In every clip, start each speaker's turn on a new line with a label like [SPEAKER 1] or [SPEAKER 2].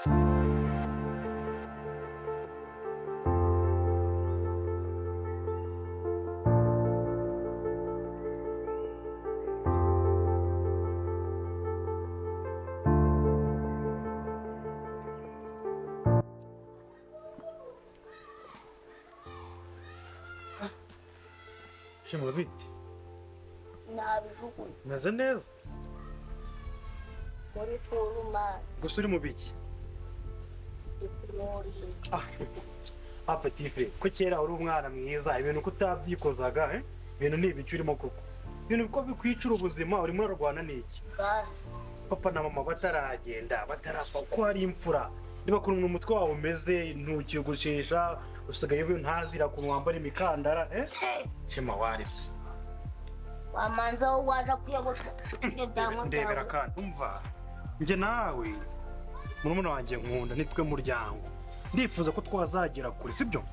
[SPEAKER 1] Shema biti
[SPEAKER 2] nabijugunye
[SPEAKER 1] meze neza
[SPEAKER 2] muri foruma
[SPEAKER 1] gusa uri mu biki petit frère ko kera uri umwana mwiza ibintu kutabyikozaga ibintu ni ibiki urimo koko ibintu biko bikwicira ubuzima urimo urarwana n'iki papa na mama bataragenda batarapfa ko hari imfura niba kuntu umutwe wawe umeze ntukigushesha usigaye ntazira kuntu wambara imikandara Shema warise
[SPEAKER 2] wamanza waje kuyagosha
[SPEAKER 1] ndebera kandi umva nje nawe murumuna wanjye nkunda nitwe muryango ndifuza ko twazagera kuri sibyo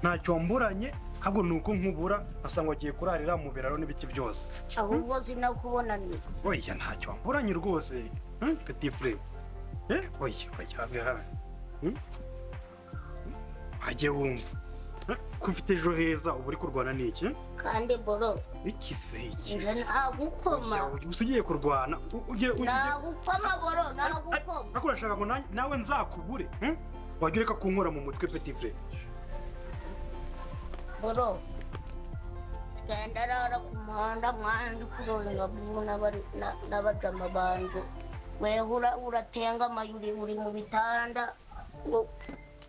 [SPEAKER 1] ntacyo mburanye ahubwo nuko nkubura asanga wagiye kurarira mu biraro n'ibiki byose
[SPEAKER 2] ahubwo sinakubona ni
[SPEAKER 1] oya ntacyo mburanye rwose petit frère oya have hagiye wumva ko ufite ejo heza ubu uri kurwana n'iki
[SPEAKER 2] kandi boro
[SPEAKER 1] iki se iki
[SPEAKER 2] nje nagukoma
[SPEAKER 1] usigiye kurwana
[SPEAKER 2] nagukoma boro nagukoma
[SPEAKER 1] ako urashaka ngo nawe nzakubure wajya ureka kunkora mu mutwe petit frère
[SPEAKER 2] boro genda rara ku muhanda mwana ndi kuroringa n'abajama banje wehura uratenga amayuri uri mu bitanda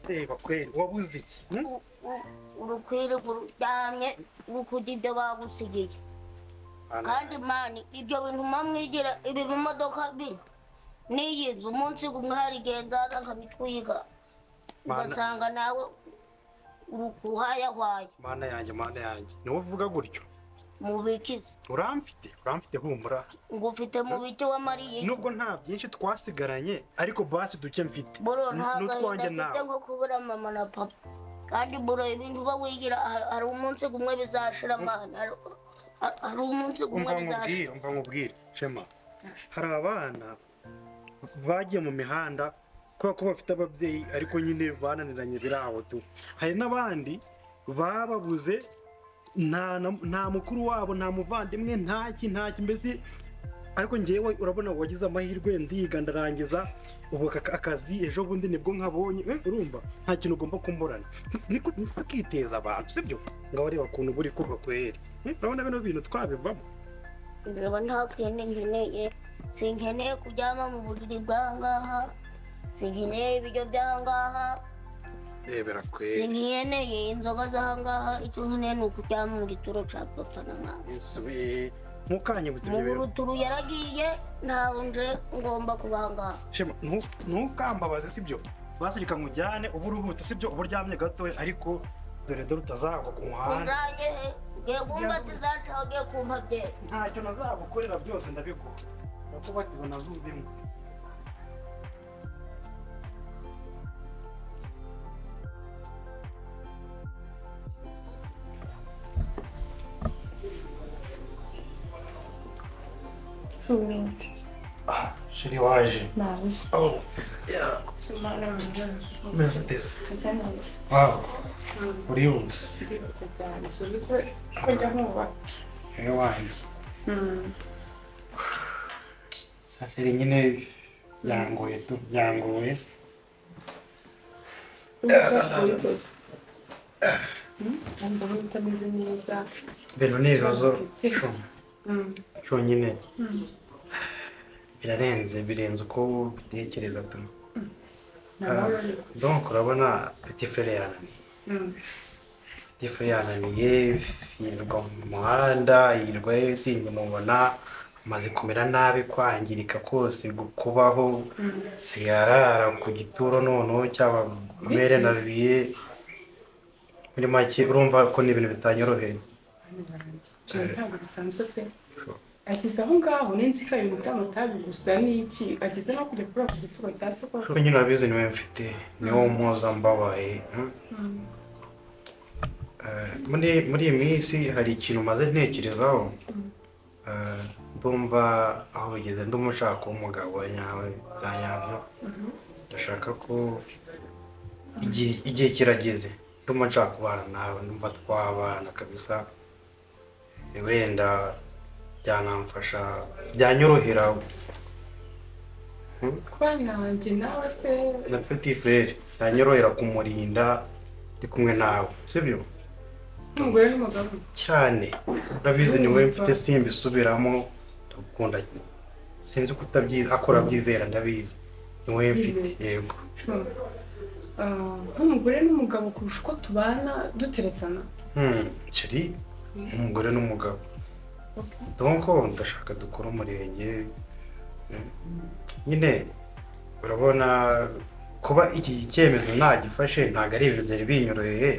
[SPEAKER 1] reba kweli wabuze iki
[SPEAKER 2] urukwire kuryamye urukugira ibyo bagusigiye kandi mani ibyo bintu mamwigira ibi mu modoka bine n'iyi nzu umunsi umwe hari igihe nzaza nkabitwiga ugasanga nawe urukuhayahwaye
[SPEAKER 1] mana yanjye niwe uvuga gutyo
[SPEAKER 2] mubikize
[SPEAKER 1] uramfite humura
[SPEAKER 2] ngo ufite mu biti wamariye
[SPEAKER 1] nubwo nta byinshi twasigaranye ariko basi duke mfite
[SPEAKER 2] boro ntagahinda mfite nko kubura mama na papa kandi boro ibintu uba wigira hari umunsi umwe bizashira mana hari umunsi umwe bizashira
[SPEAKER 1] umva nkubwire Shema hari abana bagiye mu mihanda kubera ko bafite ababyeyi ariko nyine bananiranye biraho tu hari n'abandi bababuze nta mukuru wabo nta muvandimwe ntaki mbese ariko ngewe urabona wagize amahirwe ndiga ndarangiza ubu akazi ejo bundi nibwo nkabonye urumva nta kintu ugomba kumburana ntukiteza abantu sibyo ngaho reba ukuntu buri kuba kweri urabona bino bintu twabivamo
[SPEAKER 2] ndeba nta kindi nkeneye sinkeneye kuryama mu buriri bw'ahangaha sinkeneye ibiryo by'ahangaha
[SPEAKER 1] rebera kweri
[SPEAKER 2] sinkeneye inzoga z'ahangaha icyo nkeneye ni ukuryama mu gituro cya papa na mama
[SPEAKER 1] ntukanye ubuzima
[SPEAKER 2] Muhuruturu yaragiye ntawe nje ngomba kuba ahangaha
[SPEAKER 1] Shema ntukambabaze sibyo basirika nkujyane ubu uruhutse sibyo ubu uryamye gatoya ariko dore utazagwa ku muhanda
[SPEAKER 2] unjanye ugiye kumbatiza cyangwa ugiye kumpa byeri
[SPEAKER 1] ntacyo nazagukorera byose ndabikora nakubatiza nazuzimo Shiri waje.
[SPEAKER 3] Nice.
[SPEAKER 1] Oh, yeah. What's this? Wow. Urius. Wanjye. Shiri nyine yangoye tu yangoye. Beno ni rozo. Cyo nyine. Birenze uko bitekereza tu. Donc urabona petit frère yananiye. Petit frère yananiye yirwa mu muhanda yirwa singe mubona amaze kumera nabi kwangirika kose kubaho siyarara ku gituro noneho cyaba mere naviye muri make urumva ko ni ibintu bitanyoroheye.
[SPEAKER 3] Ntabwo bisanzwe pe. Ageze aho ngaho n'inzika y'umutabi gusa n'iki ageze no kujya kuri ako gituro cya se ko
[SPEAKER 1] nyine urabizi niwe mfite niwo mpuza mbabaye. Muri iyi minsi hari ikintu maze ntekerezaho ndumva aho bigeze ndumushaka umugabo nyawe byanyabyo ndashaka ko igihe kirageze ndumva nshaka kubana nawe ndumva twabana kabisa wenda byanamfasha byanyorohera
[SPEAKER 3] kubana wanjye nawe se
[SPEAKER 1] na petit frere byanyorohera kumurinda ndi kumwe nawe sibyo
[SPEAKER 3] umugore n'umugabo
[SPEAKER 1] cyane urabizi ni wowe mfite simba isubiramo ndagukunda sinzi ko akora byizera ndabizi ni wowe mfite yego
[SPEAKER 3] nk'umugore n'umugabo kurusha uko tubana duteretana
[SPEAKER 1] kiri umugore n'umugabo donc ndashaka dukora umurenge nyine urabona kuba iki cyemezo ntagifashe ntabwo ari ibintu byari binyoroheye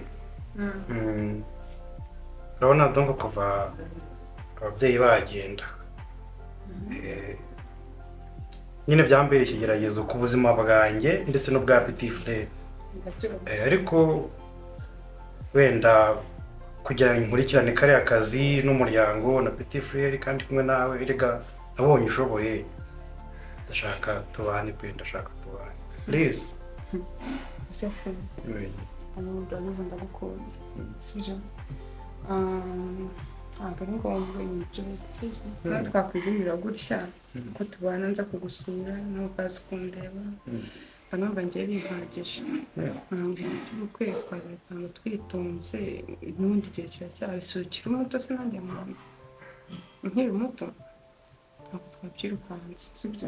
[SPEAKER 1] urabona donc kuva ababyeyi bagenda nyine byambere ikigeragezo ku buzima bwanjye ndetse n'ubwa petit frere ariko wenda kugira ngo nkurikirane kariya kazi n'umuryango na petit frere kandi kumwe nawe erega nabonye ushoboye ndashaka tubane pe ndashaka tubane please
[SPEAKER 3] ndagukunda sibyo ntabwo ari ngombwa ibyo natwe twakwigumira gutya ko tubana nza kugusura nawe ukaza kundeba numva ngiye bihagije ubukwe twabipanga twitonze n'ubundi gihe kiracyari si ukiri muto se nanjye muntu nkiri muto ntabwo twabyirukanse sibyo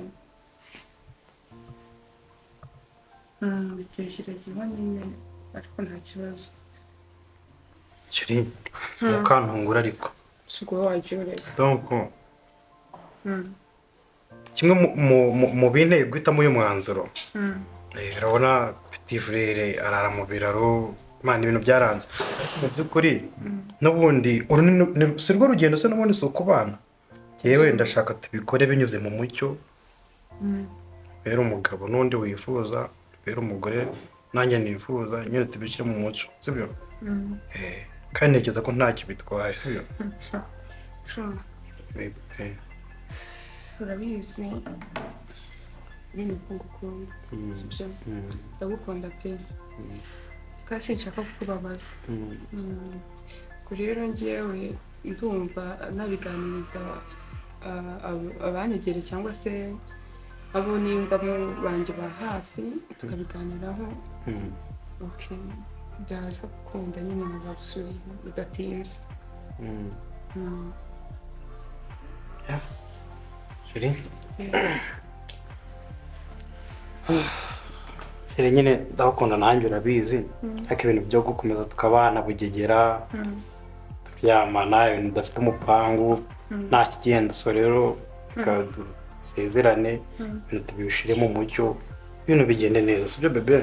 [SPEAKER 3] bitekerezeho nyine ariko nta kibazo
[SPEAKER 1] kiri mukantungura ariko
[SPEAKER 3] sibwo wajyoreza
[SPEAKER 1] donc kimwe mu binteye guhitamo uyu mwanzuro urabona petit frere arara mu biraro imana ibintu byaranze mu by'ukuri n'ubundi si rwo rugendo se n'ubundi si ukubana yewe ndashaka tubikore binyuze mu mucyo bera umugabo n'undi wifuza bera umugore nanjye nifuza nyine tubishyire mu mucyo sibyo kandi ntekereza ko ntacyo bitwaye sibyo
[SPEAKER 3] urabizi nyine ko ngukunda sibyo ndagukunda pe kandi sinshaka kukubabaza rero njyewe ndumva nabiganiriza abanyegere cyangwa se abo nimba banjye ba hafi tukabiganiraho byaza gukunda nyine nkazagusubiza bidatinze
[SPEAKER 1] Shiri Shiri nyine ndakunda nanjye urabizi ariko ibintu byo gukomeza tukabana bugegera turyamana ibintu udafite umupangu nta kigenda so rero dusezerane ibintu tubishire mu mucyo ibintu bigende neza sibyo bebe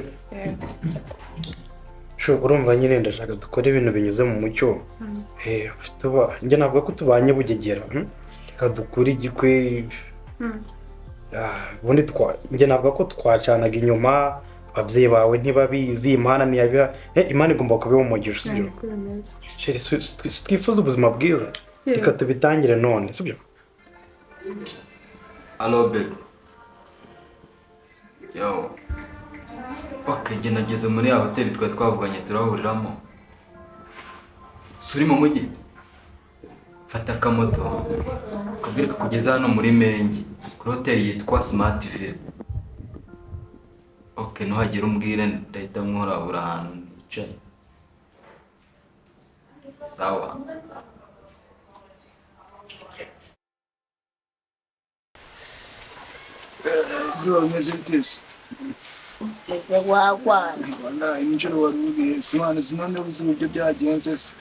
[SPEAKER 1] urumva nyine ndashaka dukora ibintu binyuze mu mucyo njye navuga ko tubanye bugegera reka dukure igikwe ubundi njye navuga ko twacanaga inyuma ababyeyi bawe ntibabizi imana ntiyabira imana igomba kubiha umugisha sibyo twifuza ubuzima bwiza reka tubitangire none sibyo
[SPEAKER 4] Hello baby yo nageze muri ya hoteli twari twavuganye turahuriramo suri mu mujyi fata akamoto kabwire kugeza hano muri Mengi kuri hoteli yitwa Smart Villa nuhagera umbwire ndahita nkorabura ahantu nicaye sawa
[SPEAKER 5] bro meze bitese
[SPEAKER 2] wagwana
[SPEAKER 5] wallahi nijoro warubiye simana sinone ubuzima byo byagenze se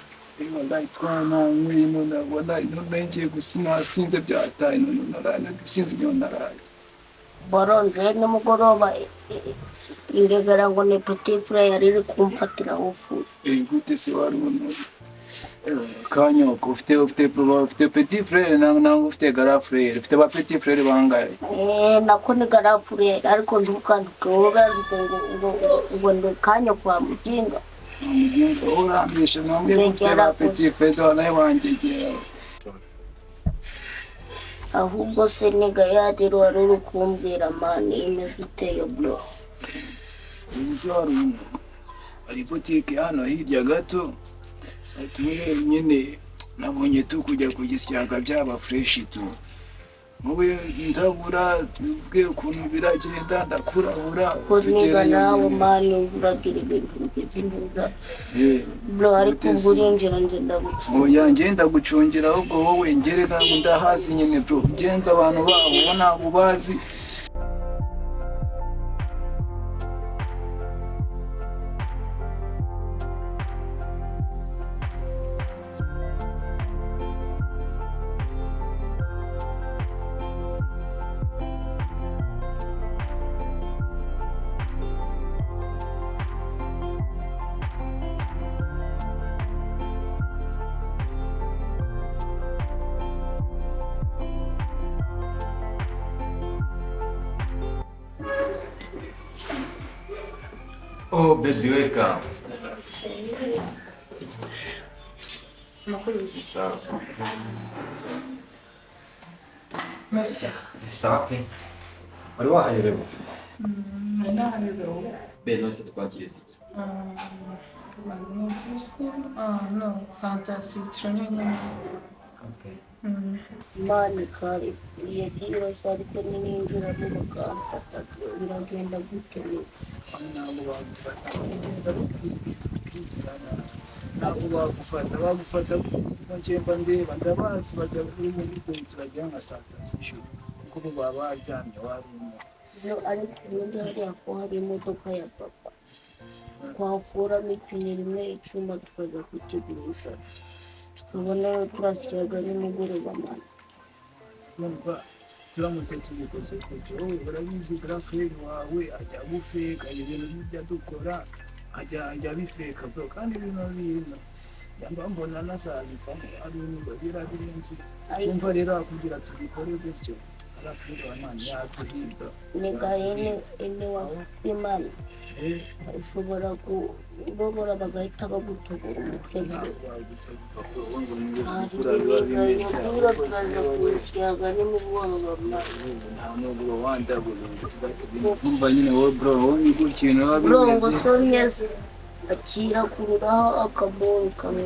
[SPEAKER 5] wallahi twana mwino na wallahi none ngiye gusinze byataye none narana gusinze nyo naraye
[SPEAKER 2] boronje nimugoroba ingegera ngo ni petit frere yari kumfatira ufu
[SPEAKER 5] gute se warubona kanyoko ufite petit frere nango ufite gara frere ufite ba petit frere bangaye
[SPEAKER 2] nako ni gara frere ariko ndukanduke urazi ngo ndo kanya kwa mujinga
[SPEAKER 5] urambisha namwe ufite ba petit frere wanaye wangegera
[SPEAKER 2] ahubwo se niga yadiro wari urukumbwira mani imeze uteye bro
[SPEAKER 5] uzi hari ari botike hano hirya gato atuye nyine nabonye kujya kugisyaga byaba fresh tu mube ndabura tuvuge ukuntu biragenda ndakurahura
[SPEAKER 2] niba nawe mani uragira ibintu bizinduza bro ariko uburinjira nje ndagucungira
[SPEAKER 5] oya ngenda gucungira ahubwo wowe ngere ntabwo ndahazi nyine bro genza abantu babo ntabwo bazi
[SPEAKER 4] Oh baby, wake up. Sawa. Sawa pe. Wari wahayobewe?
[SPEAKER 3] Nahayobewe.
[SPEAKER 4] Be nose twakiriza iki?
[SPEAKER 3] No, fantastic. Nyine.
[SPEAKER 4] Okay.
[SPEAKER 2] mani kare yagira sari ko ninjira mu muganda biragenda guteye
[SPEAKER 5] ntabwo bagufata kugisiga njemba ndeba ndabazi bajya kuri mu bigo turajya nka santation kuko baba baryamye warimo
[SPEAKER 2] ariko ubundi hariya ko hari imodoka ya papa twakuramo ipine rimwe icuma tukajya kukigurisha tukabona turasyaga nimugoroba mani
[SPEAKER 5] numva turamutse tubikoze twebwe wowe urabizi graferi wawe ajya gufeka ibintu bijya dukora ajya bifeka bro kandi ibintu bino yamba mbona nasazifamo ari ibintu birenze umva rero kugira tubikore gutyo graferi wa mani yatuhirwa
[SPEAKER 2] negayene ene wa Afrimax ushobora kubobora bagahita bagutobora umutwe ngo somyes akira kururaho akaboro kamwe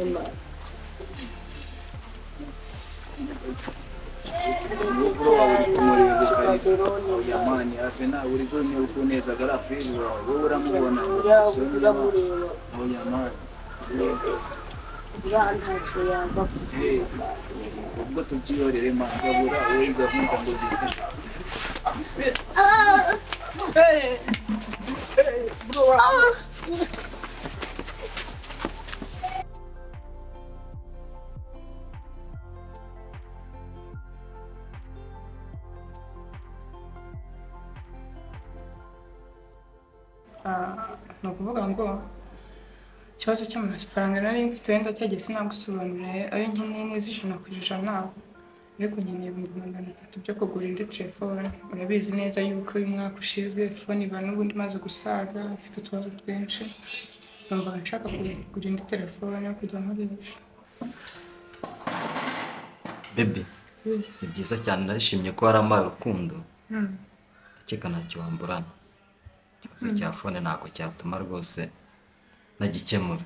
[SPEAKER 5] yamani ave nawe uri gone ukuneza graferi wawe uramubona
[SPEAKER 2] uramureba
[SPEAKER 5] yamani
[SPEAKER 2] ntacyo yaza
[SPEAKER 5] ubwo tubyiyorere mangabura wowe gahunda ngo
[SPEAKER 3] ni ukuvuga ngo ikibazo cy'amafaranga nari mfite wenda cyageze sinagusobanuriye ayo nkeneye neza ijana ariko nkeneye 300 byo kugura indi telefone urabizi neza yuko uyu mwaka ushize telefone iba n'ubundi maze gusaza afite utubazo twinshi numva nshaka kugura indi telefone yo kujya nkoresha
[SPEAKER 4] Baby, ni byiza cyane narishimye ko hari Urukundo. Ndakeka ntacyo wamburana. Ikibazo cya fone ntabwo cyatuma rwose nagikemura.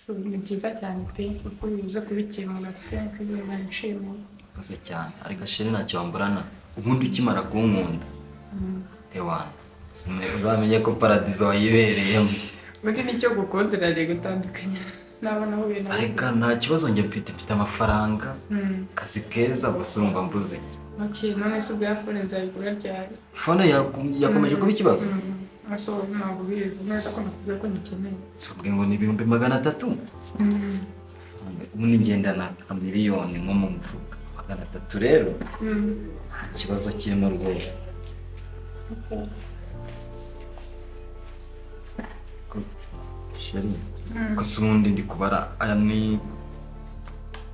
[SPEAKER 3] Ni byiza cyane pe kuko bivuze kubikemura cyangwa ibintu nshimye.
[SPEAKER 4] Kose cyane ariko shiri ntacyo wamburana. Ubundi ukimara kunkunda. Ewana. Bamenye ko paradizo wayibereyemo.
[SPEAKER 3] Ubundi nicyo gukundira rero gutandukanya. Nabona aho bintu.
[SPEAKER 4] Ariko nta kibazo njye mfite amafaranga. Kazi keza gusa urumva mbuze iki.
[SPEAKER 3] Okay, none se ubwo yafone nzayigura ryari?
[SPEAKER 4] Fone yakomeje kuba ikibazo.
[SPEAKER 3] Aso ntabwo bizi neza ko nakubwiye ko ngikeneye.
[SPEAKER 4] Tubwiye ngo ni 300,000. Ubundi ngendana miliyoni nko mu mufuka. 300 rero. Ikibazo kirimo rwose. Sheri. Gusa ubundi ndi kubara aya ni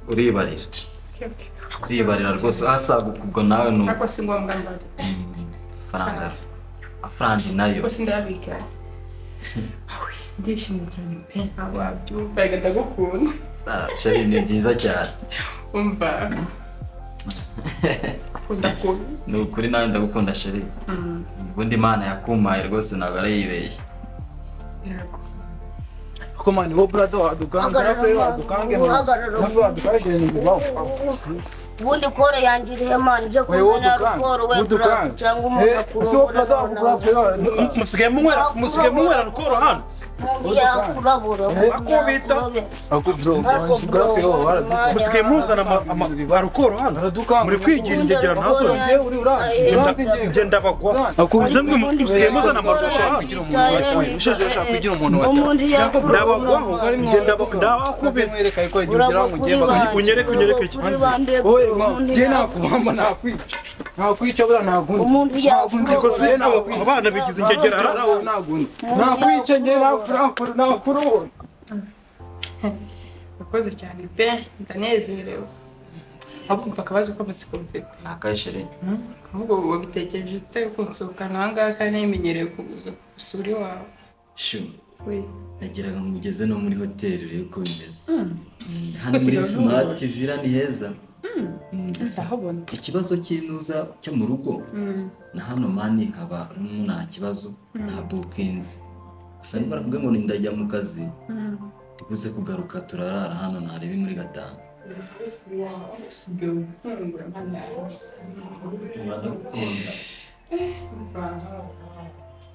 [SPEAKER 4] uribarira. Uribarira rwose asaguka ubwo nawe no.
[SPEAKER 3] Ako si ngombwa mbari.
[SPEAKER 4] Faranga. Afrandi nayo.
[SPEAKER 3] Bose ndabika. Awe, ndishimye cyane pe ababyumva ndagukunda.
[SPEAKER 4] Sheri ni byiza cyane.
[SPEAKER 3] Umva. Ndakunda.
[SPEAKER 4] Nukuri nawe ndagukunda Sheri. Ubundi Imana yakumpaye rwose ntabwo arayibeshye.
[SPEAKER 5] Ko mani wo brother wadukanga raferi wadukange wadukange ni bawo.
[SPEAKER 2] Ubundi kore yanjiriye mani je kumenya rukoro we cyangwa umuntu akuru.
[SPEAKER 5] So brother raferi
[SPEAKER 1] musigaye munywera rukoro hano
[SPEAKER 2] yakurabura
[SPEAKER 1] akubita
[SPEAKER 5] raferi
[SPEAKER 1] musigaye muzana amarukoro hano muri kwigira ingegera ntazo ngenda bagwa akubizamwe musigaye muzana amarukoro hano
[SPEAKER 5] ushaka kugira umuntu wacu
[SPEAKER 1] ndabagwaho ngenda ndakubita
[SPEAKER 5] ko igira ngo ngiye
[SPEAKER 1] unyereke ikibanza
[SPEAKER 5] je nakubamba nakwica bura nagunze
[SPEAKER 1] nziko se abana bigize ingegera hano
[SPEAKER 5] nagunze nakwica nge nakuru
[SPEAKER 3] Urakoze cyane pe ndanezerewe ahubwo akabazo ko masiko mfite
[SPEAKER 4] nakayishere
[SPEAKER 3] ahubwo wabitekereje ute kunsohokana ahangaha kandi ntimenyereye kuza gusura iwawe
[SPEAKER 4] shu
[SPEAKER 3] we
[SPEAKER 4] nageraga mugeze no muri hoteli rero uko bimeze hano muri smart villa ni heza
[SPEAKER 3] ndahabona
[SPEAKER 4] ikibazo cy'inuza cyo mu rugo na hano mani haba nta kibazo nta bookings gusa niba rakubwe ngo ndajya mu kazi tuguze kugaruka turarara hano ntarebe muri gatanu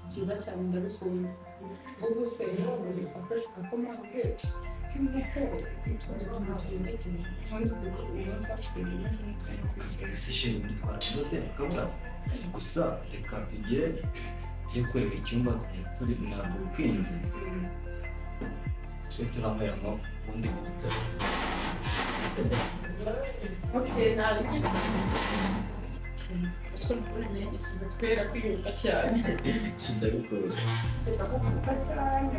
[SPEAKER 3] byiza cyane ndabikunze ubwo se akoresha akomande k'umuco utundi tugendekeye kandi ko umunsi wacu
[SPEAKER 4] sishinzwe gutwara inote tukabura gusa reka tugere yo kwereka icyumba turi ntabwo ukwinze twe turameramo ubundi bitaro
[SPEAKER 3] okay nari Usko mfuranye isize twera kwihuta cyane
[SPEAKER 4] Sindabikora
[SPEAKER 3] Reka kuko cyane